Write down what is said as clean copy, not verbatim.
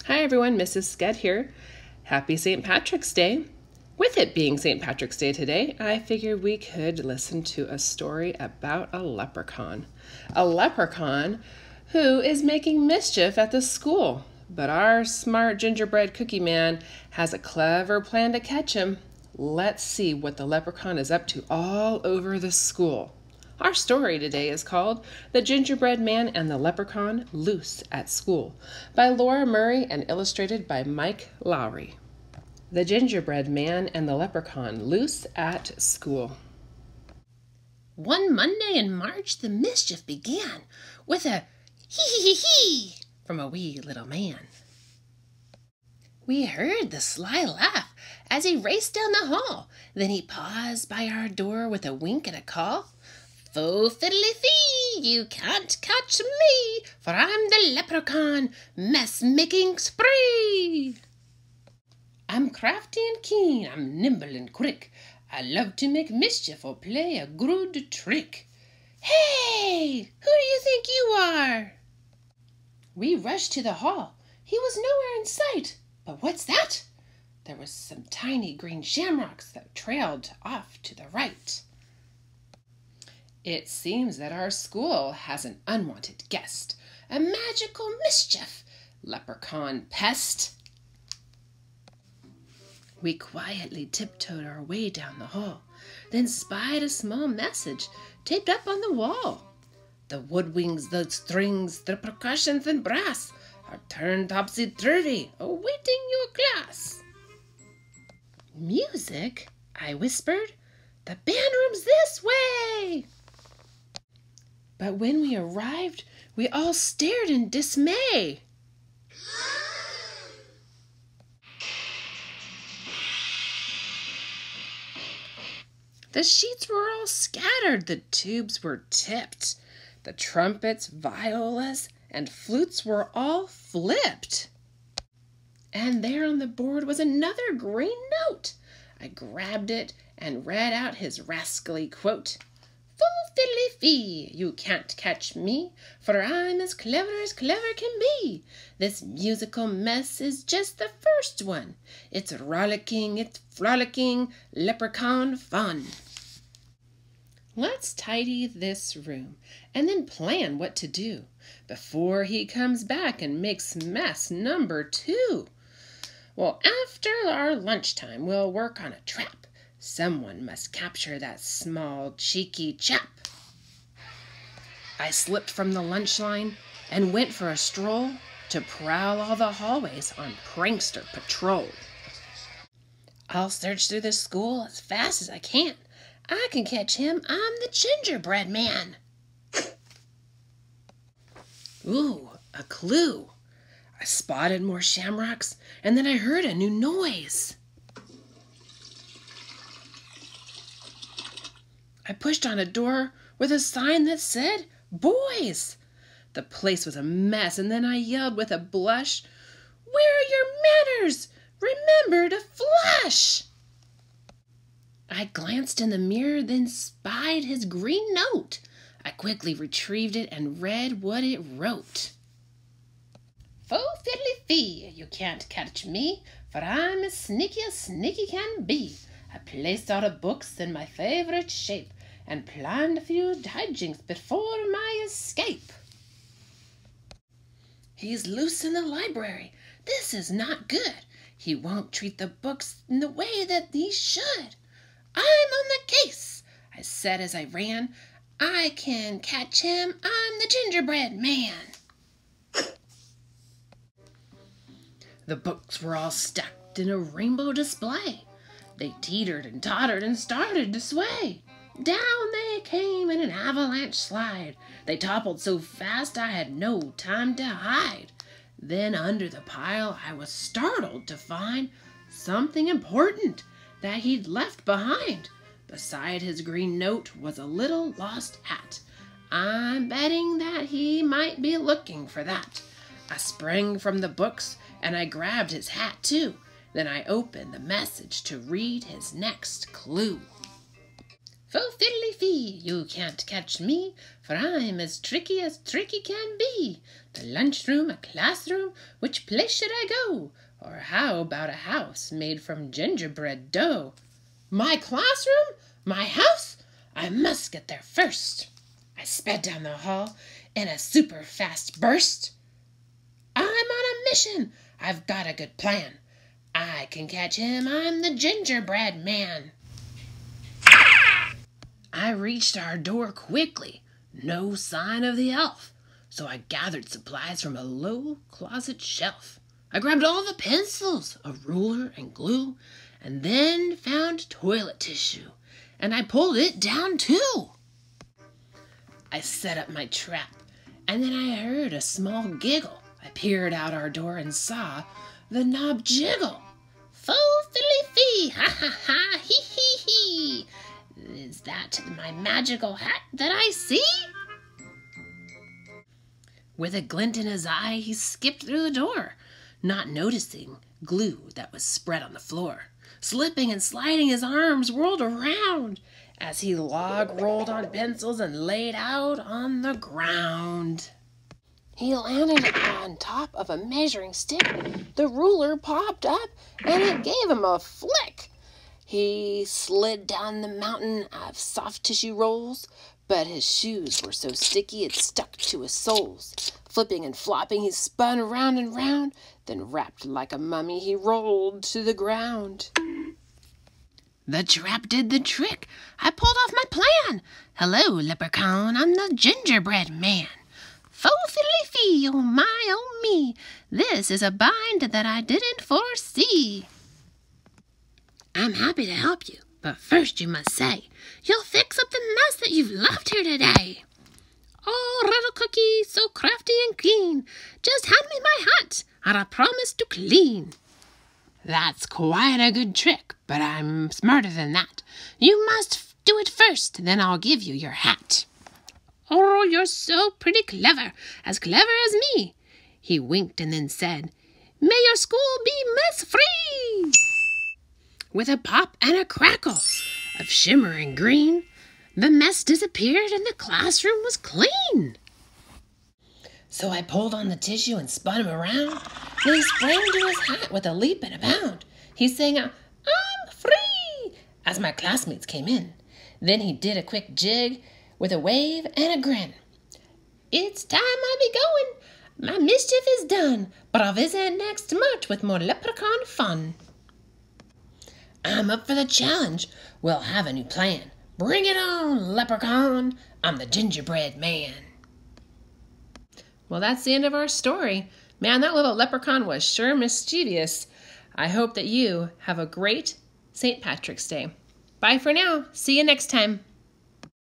Hi everyone, Mrs. Sked here. Happy St. Patrick's Day. With it being St. Patrick's Day today, I figured we could listen to a story about a leprechaun. A leprechaun who is making mischief at the school. But our smart gingerbread cookie man has a clever plan to catch him. Let's see what the leprechaun is up to all over the school. Our story today is called The Gingerbread Man and the Leprechaun Loose at School by Laura Murray and illustrated by Mike Lowry. The Gingerbread Man and the Leprechaun Loose at School. One Monday in March, the mischief began with a hee from a wee little man. We heard the sly laugh as he raced down the hall. Then he paused by our door with a wink and a call. Fo fiddly fee, you can't catch me, for I'm the leprechaun, mess-making spree. I'm crafty and keen, I'm nimble and quick. I love to make mischief or play a good trick. Hey, who do you think you are? We rushed to the hall. He was nowhere in sight. But what's that? There was some tiny green shamrocks that trailed off to the right. It seems that our school has an unwanted guest, a magical mischief, leprechaun pest. We quietly tiptoed our way down the hall, then spied a small message taped up on the wall. The woodwinds, the strings, the percussions and brass are turned topsy-turvy, awaiting your class. Music? I whispered. The band room's this way. But when we arrived, we all stared in dismay. The sheets were all scattered, the tubes were tipped, the trumpets, violas, and flutes were all flipped. And there on the board was another green note. I grabbed it and read out his rascally quote. Fo fiddly fee, you can't catch me, for I'm as clever can be. This musical mess is just the first one. It's frolicking, leprechaun fun. Let's tidy this room and then plan what to do before he comes back and makes mess number 2. Well, after our lunchtime, we'll work on a trap. Someone must capture that small, cheeky chap. I slipped from the lunch line and went for a stroll to prowl all the hallways on prankster patrol. I'll search through the school as fast as I can. I can catch him. I'm the gingerbread man. Ooh, a clue. I spotted more shamrocks, and then I heard a new noise. I pushed on a door with a sign that said, Boys! The place was a mess, and then I yelled with a blush, Where are your manners? Remember to flush! I glanced in the mirror, then spied his green note. I quickly retrieved it and read what it wrote. Fo fiddly fee, you can't catch me, for I'm as sneaky can be. I placed all the books in my favorite shape and planned a few hijinks before my escape. He's loose in the library. This is not good. He won't treat the books in the way that he should. I'm on the case, I said as I ran. I can catch him. I'm the gingerbread man. The books were all stacked in a rainbow display. They teetered and tottered and started to sway. Down they came in an avalanche slide. They toppled so fast I had no time to hide. Then under the pile I was startled to find something important that he'd left behind. Beside his green note was a little lost hat. I'm betting that he might be looking for that. I sprang from the books and I grabbed his hat too. Then I opened the message to read his next clue. Fo fiddly fee, you can't catch me, for I'm as tricky can be. The lunchroom, a classroom, which place should I go? Or how about a house made from gingerbread dough? My classroom? My house? I must get there first. I sped down the hall in a super fast burst. I'm on a mission. I've got a good plan. I can catch him. I'm the gingerbread man. I reached our door quickly. No sign of the elf. So I gathered supplies from a low closet shelf. I grabbed all the pencils, a ruler and glue, and then found toilet tissue. And I pulled it down too. I set up my trap, and then I heard a small giggle. I peered out our door and saw the knob jiggle. Fo fiddly fee, ha ha ha, hee hee hee. Is that my magical hat that I see? With a glint in his eye, he skipped through the door, not noticing glue that was spread on the floor. Slipping and sliding, his arms whirled around as he log rolled on pencils and laid out on the ground. He landed on top of a measuring stick. The ruler popped up and it gave him a flick. He slid down the mountain of soft tissue rolls, but his shoes were so sticky it stuck to his soles. Flipping and flopping, he spun round and round, then wrapped like a mummy, he rolled to the ground. The trap did the trick. I pulled off my plan. Hello, Leprechaun, I'm the gingerbread man. Fo fiddly fee, oh my, oh me, this is a bind that I didn't foresee. I'm happy to help you, but first you must say, you'll fix up the mess that you've left here today. Oh, little cookie, so crafty and clean, just hand me my hat, and I promise to clean. That's quite a good trick, but I'm smarter than that. You must do it first, then I'll give you your hat. Oh, you're so pretty clever as me. He winked and then said, may your school be mess-free. With a pop and a crackle of shimmering green, the mess disappeared and the classroom was clean. So I pulled on the tissue and spun him around. Then he sprang to his hat with a leap and a bound. He sang out, I'm free, as my classmates came in. Then he did a quick jig with a wave and a grin. It's time I be going. My mischief is done, but I'll visit next March with more leprechaun fun. I'm up for the challenge. We'll have a new plan. Bring it on, Leprechaun. I'm the gingerbread man. Well, that's the end of our story. Man, that little leprechaun was sure mischievous. I hope that you have a great St. Patrick's Day. Bye for now. See you next time.